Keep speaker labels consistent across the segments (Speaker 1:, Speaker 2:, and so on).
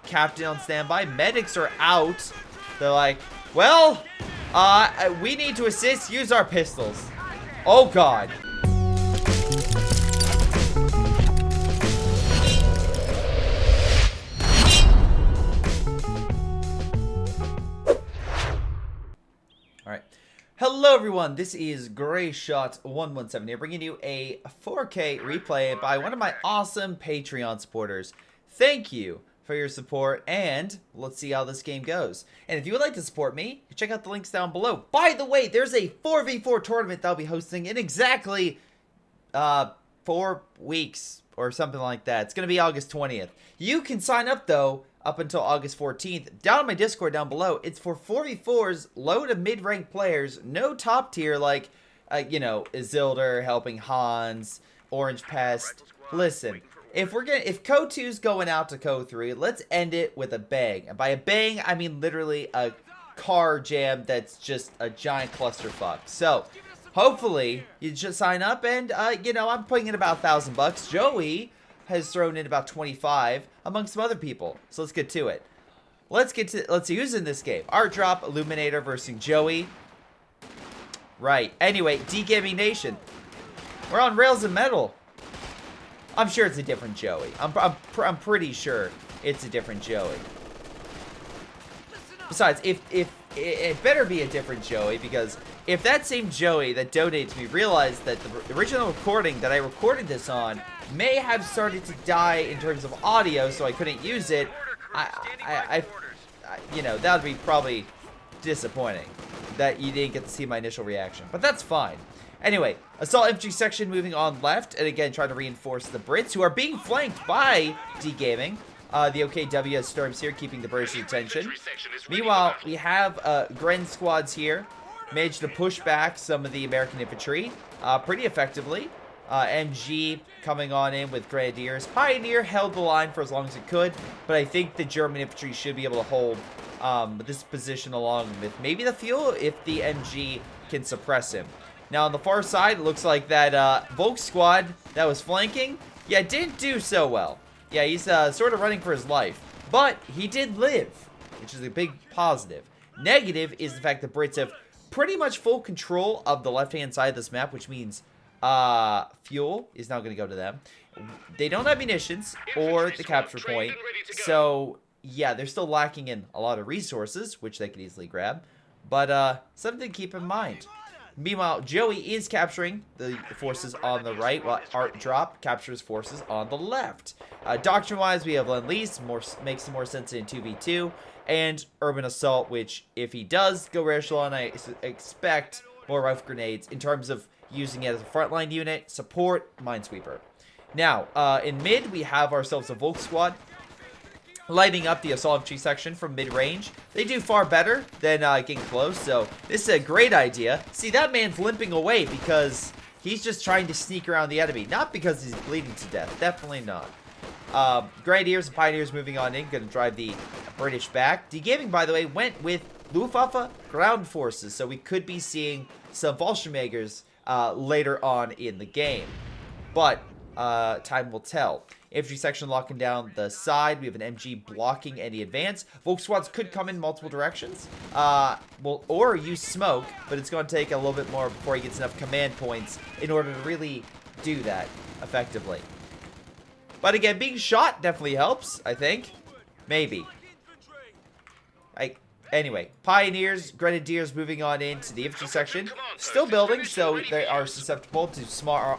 Speaker 1: captain on standby. Medics are out. They're like, well, we need to assist. Use our pistols. Oh, God. Alright. Hello, everyone. This is Greyshot117 here, bringing you a 4K replay by one of my awesome Patreon supporters. Thank you for your support, and let's see how this game goes. And if you would like to support me, check out the links down below. By the way, there's a 4v4 tournament that I'll be hosting in exactly 4 weeks or something like that. It's going to be August 20th. You can sign up, though, up until August 14th. Down on my Discord down below, it's for 4v4s, low to mid-ranked players, no top tier like, Isildur helping Hans, Orange Pest. Listen. If CoH2's going out to CoH3, let's end it with a bang. And by a bang, I mean literally a car jam that's just a giant clusterfuck. So, hopefully, you just sign up and, I'm putting in about $1,000. Joey has thrown in about 25 among some other people. So let's get to it. Let's see who's in this game. Art Drop, Illuminator versus Joey. Right. Anyway, D-Gaming Nation. We're on Rails and Metal. I'm sure it's a different Joey. I'm pretty sure it's a different Joey. Besides, if it better be a different Joey, because if that same Joey that donates me realized that the original recording that I recorded this on may have started to die in terms of audio, so I couldn't use it, that would be probably disappointing that you didn't get to see my initial reaction. But that's fine. Anyway, Assault Infantry section moving on left, and again trying to reinforce the Brits, who are being flanked by D-Gaming. The OKW has storms here, keeping the British attention. Meanwhile, we have Gren squads here, managed to push back some of the American infantry pretty effectively. MG coming on in with Grenadiers. Pioneer held the line for as long as it could, but I think the German infantry should be able to hold this position along with maybe the fuel if the MG can suppress him. Now, on the far side, it looks like that Volk squad that was flanking, didn't do so well. Yeah, he's sort of running for his life. But he did live, which is a big positive. Negative is the fact that Brits have pretty much full control of the left-hand side of this map, which means fuel is now going to go to them. They don't have munitions or the capture point. So, yeah, they're still lacking in a lot of resources, which they could easily grab. But something to keep in mind. Meanwhile, Joey is capturing the forces on the right, while Art Drop captures forces on the left. Doctrine-wise, we have Lend-Lease, makes more sense in 2v2, and Urban Assault, which, if he does go Rare Echelon, I expect more rifle grenades in terms of using it as a frontline unit, support, Minesweeper. Now, in mid, we have ourselves a Volk squad, lighting up the Assault Infantry section from mid-range. They do far better than getting close, so this is a great idea. See, that man's limping away because he's just trying to sneak around the enemy, not because he's bleeding to death. Definitely not. Grenadiers and Pioneers moving on in, going to drive the British back. D-Gaming, by the way, went with Luftwaffe ground forces, so we could be seeing some Fallschirmjägers later on in the game. But time will tell. Infantry section locking down the side. We have an MG blocking any advance. Volk squads could come in multiple directions. Or use smoke, but it's going to take a little bit more before he gets enough command points in order to really do that effectively. But again, being shot definitely helps, I think. Maybe. Anyway, Pioneers, Grenadiers moving on into the infantry section. Still building, so they are susceptible to small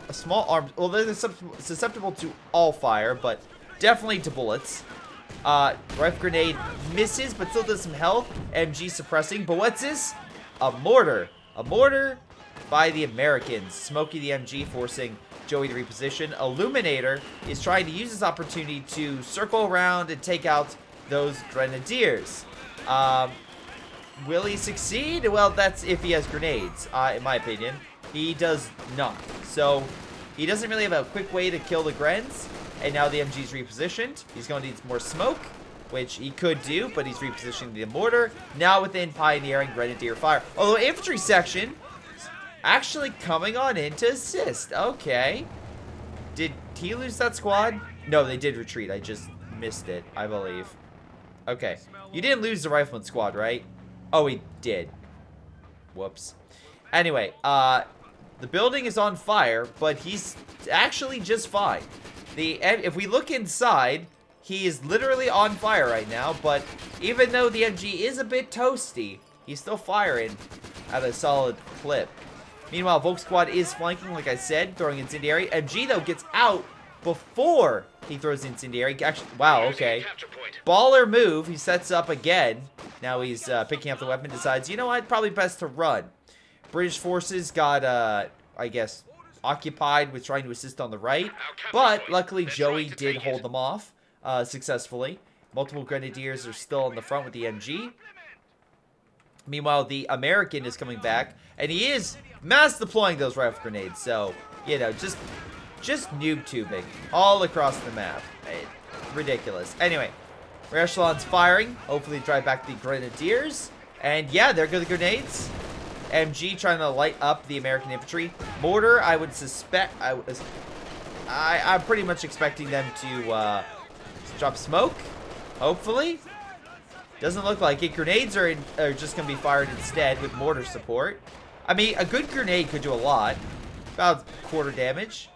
Speaker 1: arms. Well, they're susceptible to all fire, but definitely to bullets. Rifle grenade misses, but still does some health. MG suppressing. But what's this? A mortar. A mortar by the Americans. Smokey the MG forcing Joey to reposition. Illuminator is trying to use this opportunity to circle around and take out those Grenadiers. Will he succeed? Well, that's if he has grenades, in my opinion. He does not. So, he doesn't really have a quick way to kill the Grens. And now the MG's repositioned. He's going to need more smoke, which he could do, but he's repositioning the mortar. Now within Pioneer and Grenadier fire. Although infantry section actually coming on in to assist. Okay. Did he lose that squad? No, they did retreat. I just missed it, I believe. Okay. You didn't lose the rifleman squad, right? Oh, he did. Whoops. Anyway, the building is on fire, but he's actually just fine. If we look inside, he is literally on fire right now, but even though the MG is a bit toasty, he's still firing at a solid clip. Meanwhile, Volk Squad is flanking, like I said, throwing incendiary. MG, though, gets out before he throws incendiary. Actually, wow, okay. Baller move. He sets up again. Now he's picking up the weapon, decides, you know what, probably best to run. British forces got, I guess, occupied with trying to assist on the right. But luckily, Joey did hold them off successfully. Multiple grenadiers are still on the front with the MG. Meanwhile, the American is coming back, and he is mass deploying those rifle grenades. So, you know, just noob tubing all across the map. Ridiculous. Anyway, Echelon's firing. Hopefully drive back the grenadiers. And yeah, there go the grenades. MG trying to light up the American infantry. Mortar, I would suspect... I'm pretty much expecting them to drop smoke. Hopefully. Doesn't look like it. Grenades are just going to be fired instead with mortar support. I mean, a good grenade could do a lot. About quarter damage.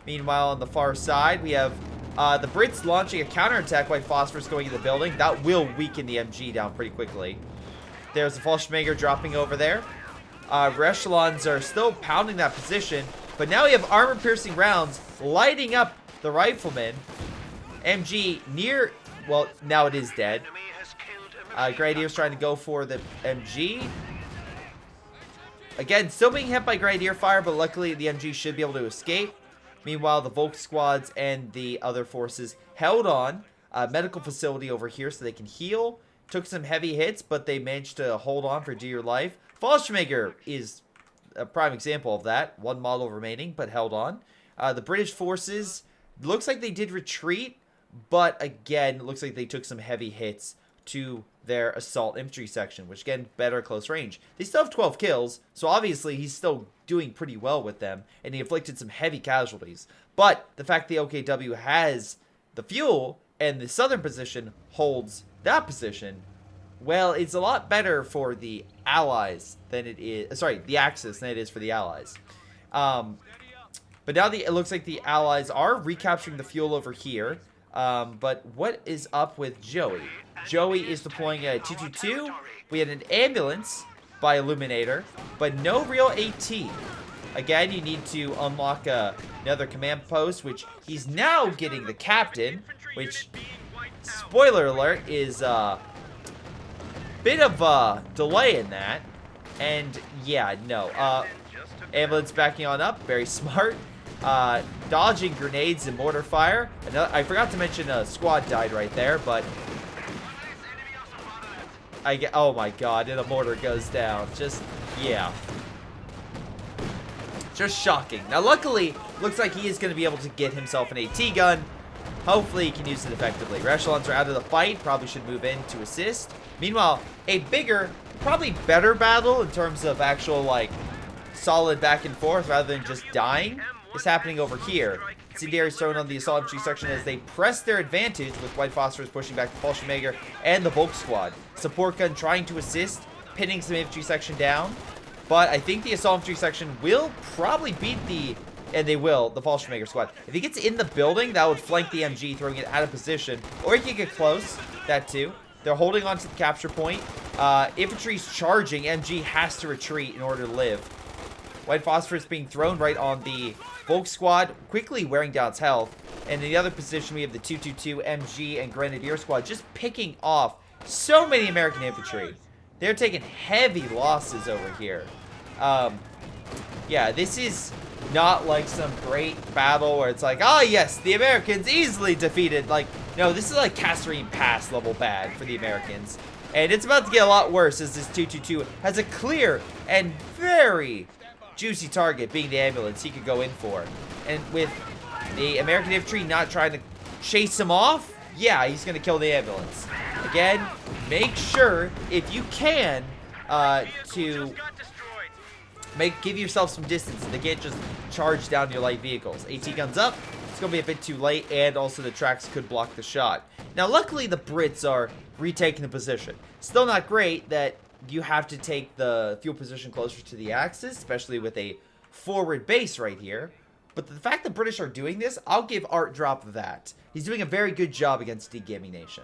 Speaker 1: Meanwhile, on the far side, we have the Brits launching a counterattack. White phosphorus going in the building. That will weaken the MG down pretty quickly. There's the Fallschirmjäger dropping over there. Echelons are still pounding that position. But now we have armor-piercing rounds lighting up the riflemen. MG near... Well, now it is dead. Grenadiers trying to go for the MG. Again, still being hit by Grenadier fire, but luckily the MG should be able to escape. Meanwhile, the Volk squads and the other forces held on. Medical facility over here so they can heal. Took some heavy hits, but they managed to hold on for dear life. Fallschirmjäger is a prime example of that. One model remaining, but held on. The British forces, looks like they did retreat, but again, it looks like they took some heavy hits to their assault infantry section, which again, better close range. They still have 12 kills, so obviously he's still doing pretty well with them, and he inflicted some heavy casualties. But the fact the OKW has the fuel and the southern position holds that position, well, it's a lot better for the Allies than it is, sorry, the Axis than it is for the Allies. But now it looks like the Allies are recapturing the fuel over here. But what is up with Joey? Joey is deploying a 222. We had an ambulance by Illuminator, but no real AT. Again, you need to unlock another command post, which he's now getting the captain, which, spoiler alert, is a bit of a delay in that. And yeah, no. Ambulance backing on up, very smart. Dodging grenades and mortar fire. I forgot to mention a squad died right there, but oh my god, and a mortar goes down. Just, yeah. Just shocking. Now, luckily, looks like he is going to be able to get himself an AT gun. Hopefully, he can use it effectively. Echelons are out of the fight. Probably should move in to assist. Meanwhile, a bigger, probably better battle in terms of actual, like, solid back and forth rather than just dying is happening over here. Incendiary thrown on the assault infantry section as they press their advantage with White Phosphorus pushing back the Fallschirmjäger and the Volk squad. Support gun trying to assist, pinning some infantry section down. But I think the assault infantry section will probably beat the Fallschirmjäger squad. If he gets in the building, that would flank the MG, throwing it out of position. Or he could get close, that too. They're holding on to the capture point. Infantry's charging, MG has to retreat in order to live. White Phosphorus being thrown right on the Volk squad, quickly wearing down its health. And in the other position, we have the 222 MG and Grenadier squad just picking off so many American infantry. They're taking heavy losses over here. Yeah, this is not like some great battle where it's like, oh yes, the Americans easily defeated. Like, no, this is like Kasserine Pass level bad for the Americans. And it's about to get a lot worse as this 222 has a clear and very juicy target being the ambulance he could go in for. And with the American infantry not trying to chase him off, yeah, he's going to kill the ambulance. Again, make sure, if you can, to give yourself some distance. They can't just charge down your light vehicles. AT guns up. It's going to be a bit too late, and also the tracks could block the shot. Now, luckily, the Brits are retaking the position. Still not great that you have to take the fuel position closer to the axis, especially with a forward base right here. But the fact the British are doing this, I'll give Art Drop that. He's doing a very good job against D-Gaming Nation.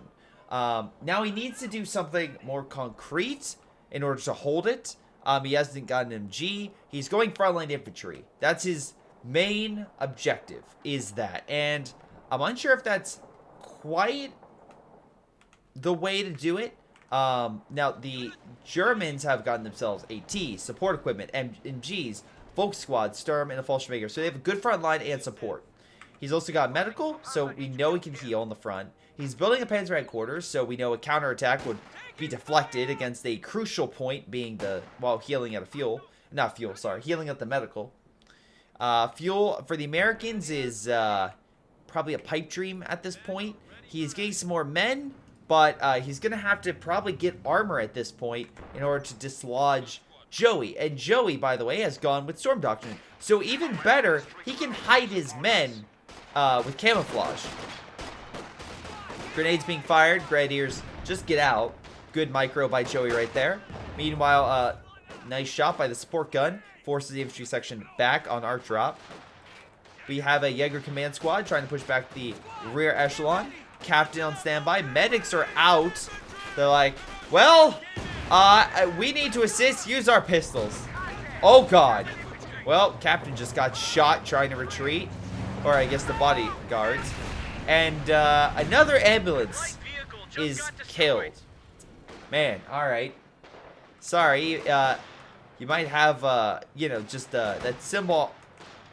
Speaker 1: Now he needs to do something more concrete in order to hold it. He hasn't gotten an MG. He's going frontline infantry. That's his main objective, is that. And I'm unsure if that's quite the way to do it. Now, the Germans have gotten themselves AT, support equipment, MGs, Volk Squad, Sturm, and a Fallschirmjäger. So they have a good front line and support. He's also got medical, so we know he can heal in the front. He's building a Panzer headquarters, so we know a counterattack would be deflected against a crucial point being the, while healing at a fuel. Not fuel, sorry, healing at the medical. Fuel for the Americans is probably a pipe dream at this point. He's getting some more men, but he's going to have to probably get armor at this point in order to dislodge Joey. And Joey, by the way, has gone with Storm Doctrine. So even better, he can hide his men with camouflage. Grenades being fired. Grenadiers just get out. Good micro by Joey right there. Meanwhile, nice shot by the support gun. Forces the infantry section back on Art Drop. We have a Jaeger command squad trying to push back the rear echelon. Captain on standby. Medics are out. They're like, well, we need to assist. Use our pistols. Oh, God. Well, Captain just got shot trying to retreat. Or I guess the bodyguards. And another ambulance is killed. Man, alright. Sorry, you might have, you know, just that symbol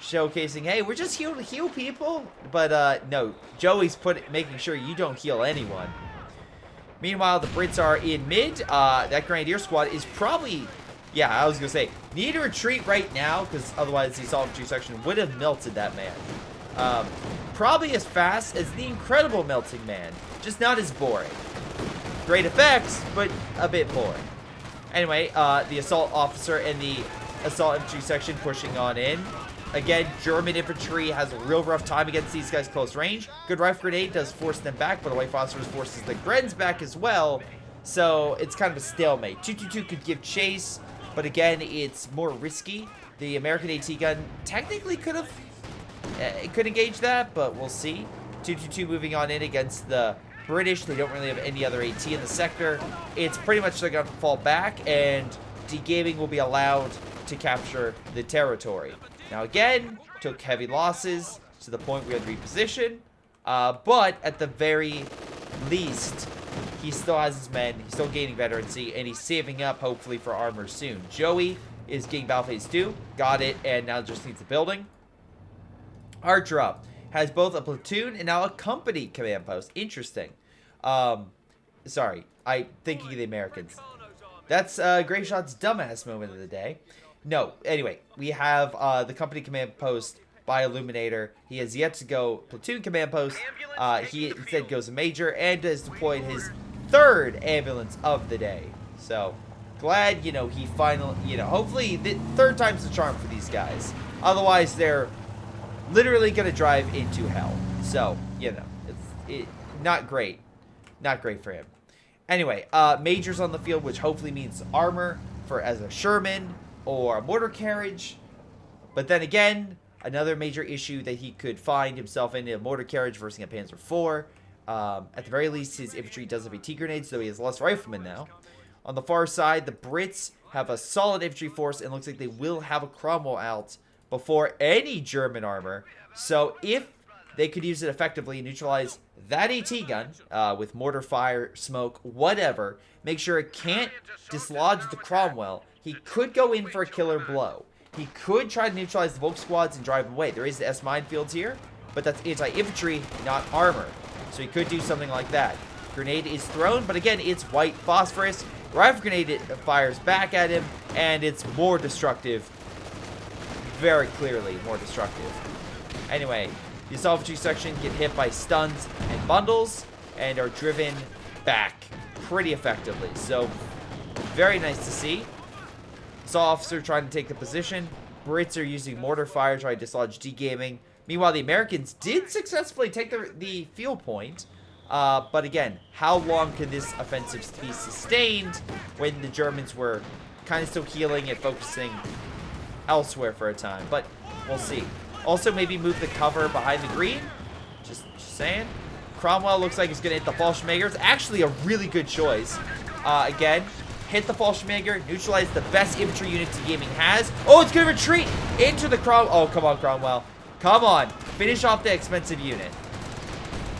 Speaker 1: showcasing, hey, we're just here to heal people. But no, Joey's making sure you don't heal anyone. Meanwhile, the Brits are in mid. That Grenadier squad is probably, yeah, I was going to say, need to retreat right now, because otherwise the assault infantry section would have melted that man. Probably as fast as the Incredible Melting Man, just not as boring. Great effects, but a bit boring. Anyway, the assault officer and the assault infantry section pushing on in. Again, German infantry has a real rough time against these guys close range. Good rifle grenade does force them back, but a white phosphorus forces the Grens back as well. So it's kind of a stalemate. 222 could give chase, but again, it's more risky. The American AT gun technically could have, it could engage that, but we'll see. 222 moving on in against the British. They don't really have any other AT in the sector. It's pretty much they're going to fall back, and D-Gaming will be allowed to capture the territory. Now again, took heavy losses to the point we had to reposition, but at the very least, he still has his men, he's still gaining veterancy, and he's saving up, hopefully, for armor soon. Joey is getting Battle Phase 2, got it, and now just needs a building. Art Drop has both a platoon and now a company command post. Interesting. Sorry, I'm thinking of the Americans. That's Greyshot's dumbass moment of the day. No, anyway, we have the company command post by Illuminator. He has yet to go platoon command post. He instead goes major and has deployed his third ambulance of the day. So, glad, you know, he finally, you know, hopefully the third time's the charm for these guys. Otherwise, they're literally going to drive into hell. So, you know, it's not great. Not great for him. Anyway, majors on the field, which hopefully means armor for as a Sherman or a mortar carriage. But then again, another major issue that he could find himself in a mortar carriage versus a Panzer IV. At the very least, his infantry does have AT grenades, so he has less riflemen now. On the far side, the Brits have a solid infantry force, and looks like they will have a Cromwell out before any German armor. So if they could use it effectively and neutralize that AT gun with mortar fire, smoke, whatever, make sure it can't dislodge the Cromwell, he could go in for a killer blow. He could try to neutralize the Volk squads and drive them away. There is the S minefields here, but that's anti-infantry, not armor. So he could do something like that. Grenade is thrown, but again, it's white phosphorus. Rifle grenade fires back at him, and it's more destructive. Very clearly more destructive. Anyway, the assault infantry section get hit by stuns and bundles, and are driven back pretty effectively. So, very nice to see. Assault officer trying to take the position. Brits are using mortar fire trying to dislodge D-Gaming. Meanwhile, the Americans did successfully take the fuel point. But again, how long can this offensive be sustained when the Germans were kind of still healing and focusing elsewhere for a time? But we'll see. Also, maybe move the cover behind the green. Just saying. Cromwell looks like he's going to hit the Fallschirmjäger. It's actually a really good choice. Again, hit the Fallschirmjäger, neutralize the best infantry unit Gaming has. Oh, it's going to retreat into the Oh, come on, Cromwell. Come on. Finish off the expensive unit.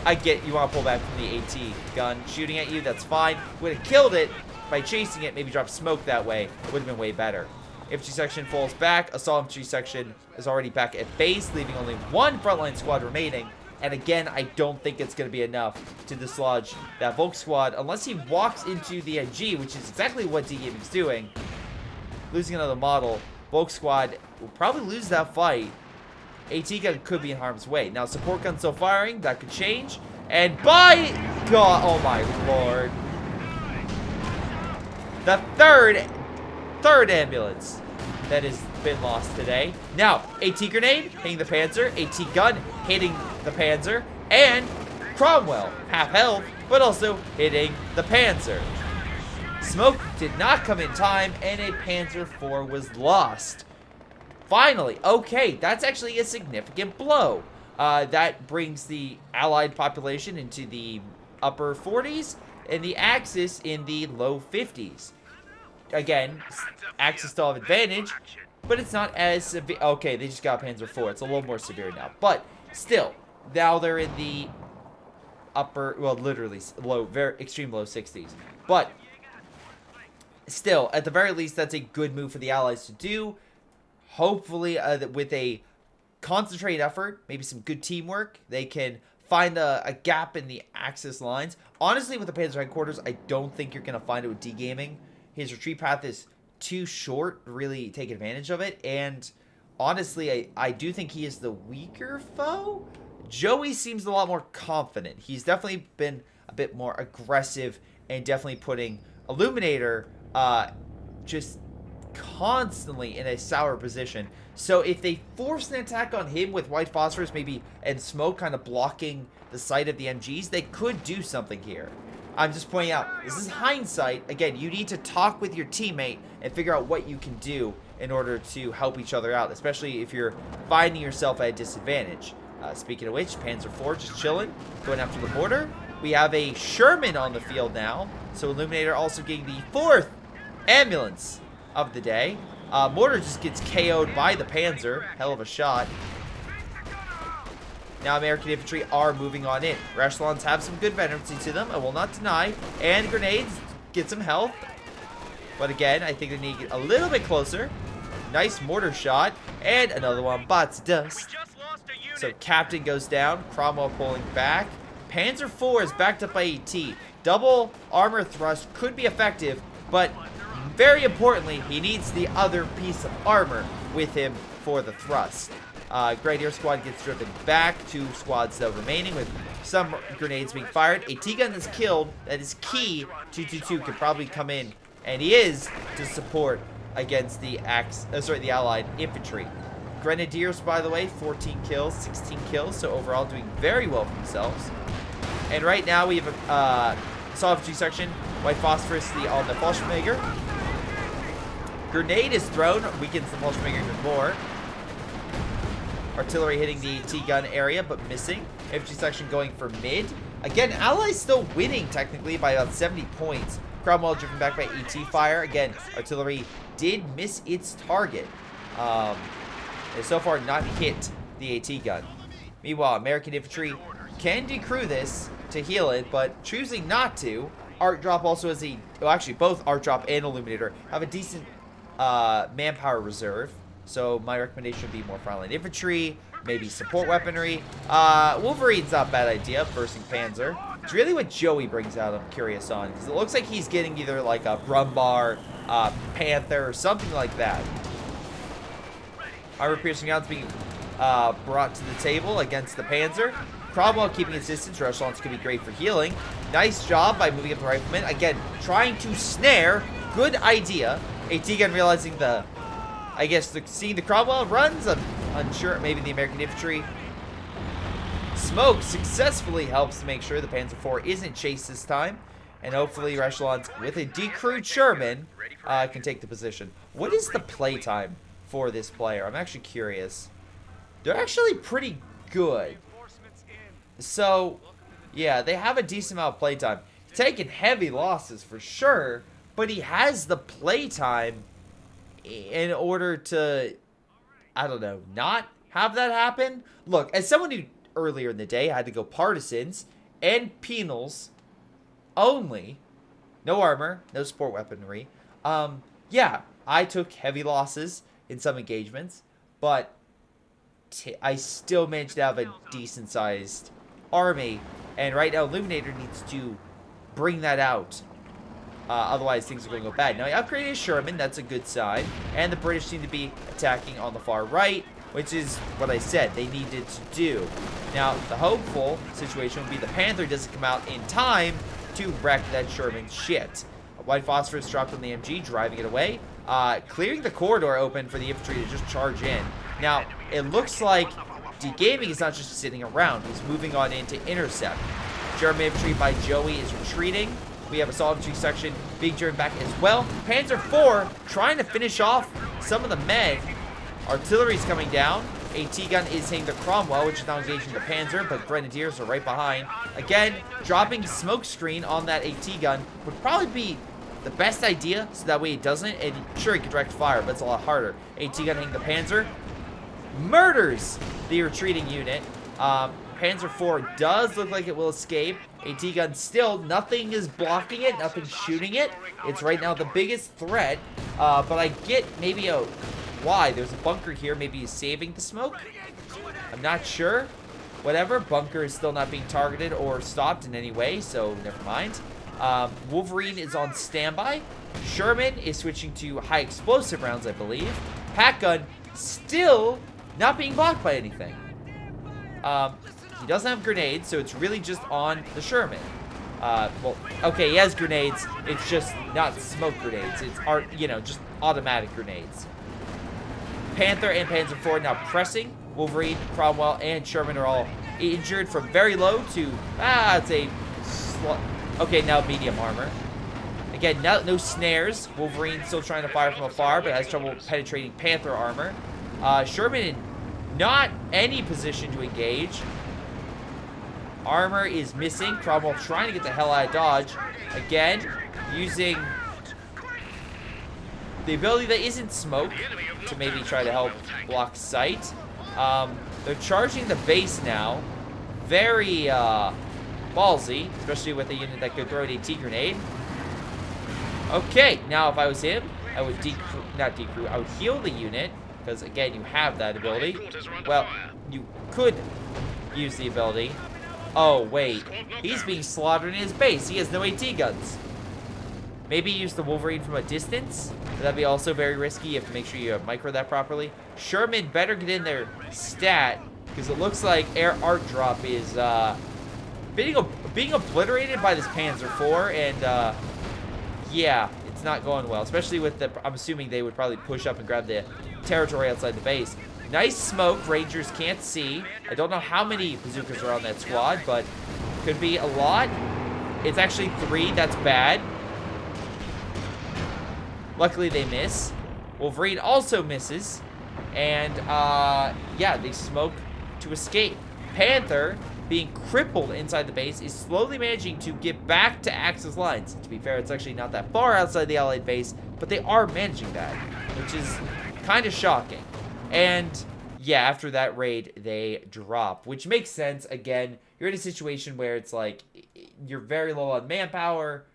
Speaker 1: I get you want to pull back from the AT gun shooting at you. That's fine. Would have killed it by chasing it. Maybe drop smoke that way. Would have been way better. Infantry section falls back. Assault infantry section is already back at base, leaving only one frontline squad remaining. And again, I don't think it's going to be enough to dislodge that Volk squad unless he walks into the NG, which is exactly what Gaming's doing. Losing another model. Volk squad will probably lose that fight. AT gun could be in harm's way. Now, support gun still firing. That could change. And by God, oh my lord. The third ambulance that has been lost today. Now, AT grenade hitting the Panzer. AT gun hitting the Panzer. And Cromwell, half health, but also hitting the Panzer. Smoke did not come in time, and a Panzer IV was lost. Finally, okay, that's actually a significant blow. That brings the Allied population into the upper 40s and the Axis in the low 50s. Again, Axis still have advantage, but it's not as severe. Okay, they just got Panzer IV. It's a little more severe now. But still, now they're in the upper, well, literally low, very extreme low 60s. But still, at the very least, that's a good move for the Allies to do. Hopefully, with a concentrated effort, maybe some good teamwork, they can find a gap in the Axis lines. Honestly, with the Panzer headquarters, I don't think you're going to find it with D-Gaming. His retreat path is too short to really take advantage of it. And honestly, I do think he is the weaker foe. Joey seems a lot more confident. He's definitely been a bit more aggressive and definitely putting Illuminator just constantly in a sour position. So if they force an attack on him with white phosphorus maybe and smoke kind of blocking the sight of the MGs, they could do something here. I'm just pointing out, this is hindsight. Again, you need to talk with your teammate and figure out what you can do in order to help each other out, especially if you're finding yourself at a disadvantage. Speaking of which, Panzer IV just chilling, going after the mortar. We have a Sherman on the field now, so Illuminator also getting the 4th ambulance of the day. Mortar just gets KO'd by the Panzer. Hell of a shot. Now American infantry are moving on in. Echelons have some good veterancy to them, I will not deny. And grenades get some health. But again, I think they need to get a little bit closer. Nice mortar shot. And another one bites dust. So Captain goes down. Cromwell pulling back. Panzer IV is backed up by AT. Double armor thrust could be effective, but very importantly, he needs the other piece of armor with him for the thrust. Grenadier squad gets driven back. 2 squads though remaining with some grenades being fired. A T-gun is killed. That is key. 222 could probably come in, and he is, to support against the the Allied infantry. Grenadiers, by the way, 14 kills, 16 kills, so overall doing very well for themselves. And right now we have a assault infantry section, white phosphorus on the Fallschirmjäger. Grenade is thrown, weakens the Fallschirmjäger even more. Artillery hitting the T-gun area, but missing. Infantry section going for mid. Again, Allies still winning technically by about 70 points. Cromwell driven back by ET fire. Again, artillery did miss its target. They so far not hit the AT gun. Meanwhile, American infantry can decrew this to heal it, but choosing not to. Art Drop also has a, well, actually both Art Drop and Illuminator have a decent manpower reserve. So my recommendation would be more frontline infantry, maybe support weaponry. Wolverine's not a bad idea, bursting Panzer. It's really what Joey brings out I'm curious on, because it looks like he's getting either like a Brumbar, Panther, or something like that. Armor piercing guns being brought to the table against the Panzer. Cromwell keeping his distance. Echelons could be great for healing. Nice job by moving up the rifleman. Again, trying to snare. Good idea. AT gun realizing the, I guess, seeing the Cromwell runs. I'm unsure. Maybe the American infantry Smoke successfully helps to make sure the Panzer IV isn't chased this time. And hopefully Echelons with a decrewed Sherman can take the position. What is the playtime for this player? I'm actually curious. They're actually pretty good. So, yeah, they have a decent amount of playtime. Taking heavy losses for sure, but he has the playtime in order to, I don't know, not have that happen. Look, as someone who earlier in the day had to go partisans and penals only, no armor, no support weaponry. Yeah, I took heavy losses in some engagements, but I still managed to have a decent sized army, and right now Illuminator needs to bring that out. Otherwise things are going to go bad. Now I upgraded a Sherman, that's a good sign, and the British seem to be attacking on the far right, which is what I said they needed to do. Now the hopeful situation would be the Panther doesn't come out in time to wreck that Sherman shit. A white phosphorus dropped on the MG, driving it away, clearing the corridor open for the infantry to just charge in. Now it looks like D-Gaming is not just sitting around, he's moving on in to intercept. German infantry by Joey is retreating. We have a solid infantry section being driven back as well. Panzer IV trying to finish off some of the men. Artillery's coming down. AT gun is hitting the Cromwell, which is now engaging the Panzer, but Grenadiers are right behind. Again, dropping smoke screen on that AT gun would probably be the best idea, so that way it doesn't. And sure, it can direct fire, but it's a lot harder. AT gun hitting the Panzer. Murders the retreating unit. Panzer IV does look like it will escape. AT gun still, nothing is blocking it, nothing shooting it. It's right now the biggest threat, but I get maybe a why. There's a bunker here, maybe he's saving the smoke. I'm not sure. Whatever, bunker is still not being targeted or stopped in any way, so never mind. Wolverine is on standby. Sherman is switching to high explosive rounds, I believe. Pack gun still not being blocked by anything. He doesn't have grenades, so it's really just on the Sherman. Well, okay, he has grenades. It's just not smoke grenades. It's, just automatic grenades. Panther and Panzer IV now pressing. Wolverine, Cromwell, and Sherman are all injured from very low to, it's a, okay, now medium armor. Again, no snares. Wolverine still trying to fire from afar, but has trouble penetrating Panther armor. Sherman in not any position to engage. Armor is missing. Cromwell trying to get the hell out of dodge. Again, using the ability that isn't smoke to maybe try to help block sight. They're charging the base now. Very ballsy, especially with a unit that could throw an AT grenade. Okay, now if I was him, I would I would heal the unit, because again, you have that ability. Well, you could use the ability. Oh, wait. He's being slaughtered in his base. He has no AT guns. Maybe use the Wolverine from a distance. That'd be also very risky. You have to make sure you micro that properly. Sherman better get in their stat, because it looks like air art drop is being obliterated by this Panzer IV, and yeah, it's not going well. Especially with the, I'm assuming they would probably push up and grab the territory outside the base. Nice smoke, Rangers can't see. I don't know how many bazookas are on that squad, but could be a lot. It's actually 3, that's bad. Luckily they miss. Wolverine also misses. And, yeah, they smoke to escape. Panther, being crippled inside the base, is slowly managing to get back to Axis lines. To be fair, it's actually not that far outside the Allied base, but they are managing that, which is kind of shocking. And yeah, after that raid, they drop, which makes sense. Again, you're in a situation where it's like you're very low on manpower.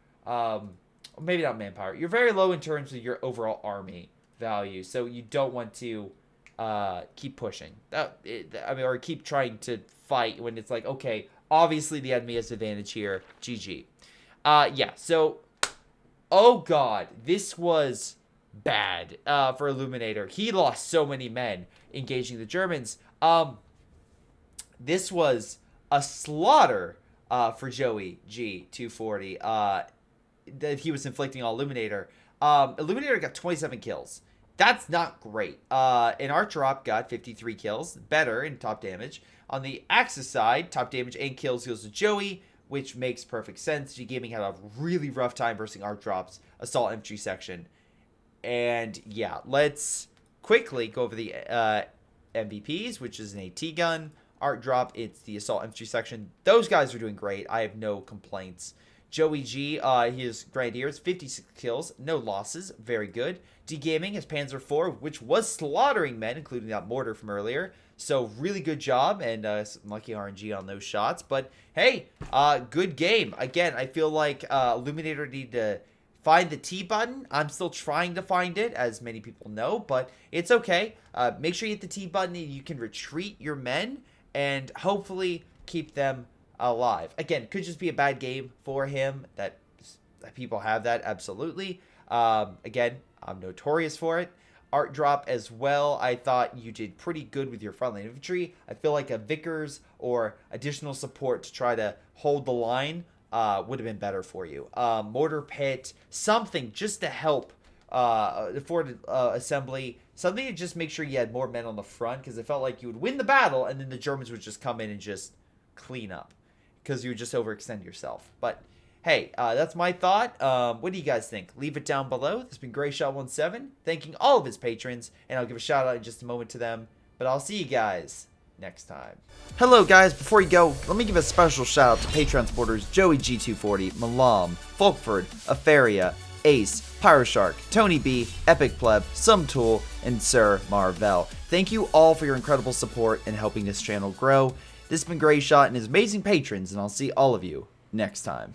Speaker 1: Maybe not manpower. You're very low in terms of your overall army value, so you don't want to keep pushing. Or keep trying to fight when it's like, okay, obviously the enemy has advantage here. GG. Yeah. So, oh god, this was bad for Illuminator. He lost so many men engaging the Germans. This was a slaughter for Joey G240 that he was inflicting on Illuminator. Illuminator got 27 kills, That's not great. An art drop got 53 kills, better in top damage. On the Axis side, top damage and kills goes to Joey, which makes perfect sense. G Gaming had a really rough time versus art drops, assault infantry section. And yeah, let's quickly go over the MVPs, which is an AT gun. Art drop, it's the assault infantry section. Those guys are doing great. I have no complaints. Joey G, his Grenadiers, 56 kills, no losses, very good. D Gaming, his Panzer IV, which was slaughtering men, including that mortar from earlier. So really good job, and some lucky RNG on those shots. But hey, good game. Again, I feel like Illuminator need to find the T button. I'm still trying to find it, as many people know, but it's okay. Make sure you hit the T button and you can retreat your men and hopefully keep them alive. Again, could just be a bad game for him. That people have that, absolutely. Again, I'm notorious for it. Art drop as well. I thought you did pretty good with your frontline infantry. I feel like a Vickers or additional support to try to hold the line would have been better for you. Mortar pit, something just to help forward assembly, something to just make sure you had more men on the front, because it felt like you would win the battle and then the Germans would just come in and just clean up, because you would just overextend yourself. But hey, that's my thought. What do you guys think? Leave it down below. This has been Greyshot17, thanking all of his patrons, and I'll give a shout out in just a moment to them. But I'll see you guys next time. Hello guys, before you go, let me give a special shout out to Patreon supporters Joey G240, Milam, Folkford, Aphyria, Ace, Pyroshark, tonybee, Epic Pleb, XSomeToolx, and Sir Marvel. Thank you all for your incredible support and helping this channel grow. This has been Greyshot and his amazing patrons, and I'll see all of you next time.